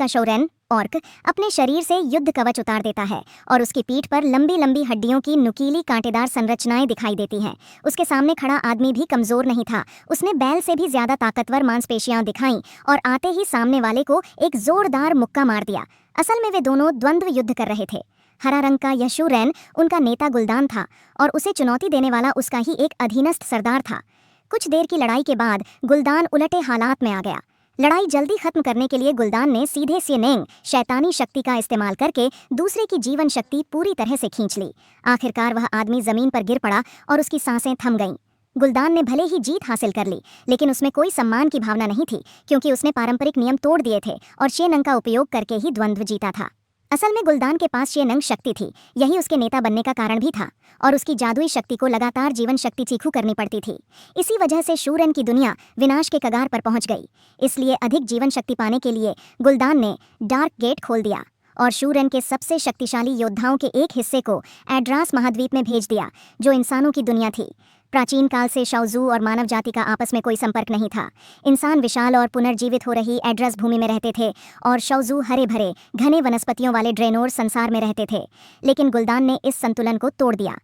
का शौरेन ऑर्क अपने शरीर से युद्ध कवच उतार देता है और उसकी पीठ पर लंबी लंबी हड्डियों की नुकीली कांटेदार संरचनाएं दिखाई देती हैं। उसके सामने खड़ा आदमी भी कमजोर नहीं था, उसने बैल से भी ज्यादा ताकतवर मांसपेशियां दिखाईं और आते ही सामने वाले को एक जोरदार मुक्का मार दिया। असल में वे दोनों द्वंद्व युद्ध कर रहे थे। हरा रंग का यह शूरैन उनका नेता गुलदान था और उसे चुनौती देने वाला उसका ही एक अधीनस्थ सरदार था। कुछ देर की लड़ाई के बाद गुलदान उलटे हालात में आ गया। लड़ाई जल्दी खत्म करने के लिए गुलदान ने सीधे सियनेंग शैतानी शक्ति का इस्तेमाल करके दूसरे की जीवन शक्ति पूरी तरह से खींच ली। आखिरकार वह आदमी जमीन पर गिर पड़ा और उसकी सांसें थम गईं। गुलदान ने भले ही जीत हासिल कर ली, लेकिन उसमें कोई सम्मान की भावना नहीं थी, क्योंकि उसने पारंपरिक नियम तोड़ दिए थे और शेनंग का उपयोग करके ही द्वंद्व जीता था। असल में गुलदान के पास शेनंग शक्ति थी, यही उसके नेता बनने का कारण भी था, और उसकी जादुई शक्ति को लगातार जीवन शक्ति चीखू करनी पड़ती थी। इसी वजह से शूरन की दुनिया विनाश के कगार पर पहुंच गई। इसलिए अधिक जीवन शक्ति पाने के लिए गुलदान ने डार्क गेट खोल दिया और शूरन के सबसे शक्तिशाली योद्धाओं के एक हिस्से को एड्रास महाद्वीप में भेज दिया, जो इंसानों की दुनिया थी। प्राचीन काल से शाओजू और मानव जाति का आपस में कोई संपर्क नहीं था। इंसान विशाल और पुनर्जीवित हो रही एड्रस भूमि में रहते थे और शाओजू हरे भरे घने वनस्पतियों वाले ड्रेनोर संसार में रहते थे। लेकिन गुलदान ने इस संतुलन को तोड़ दिया।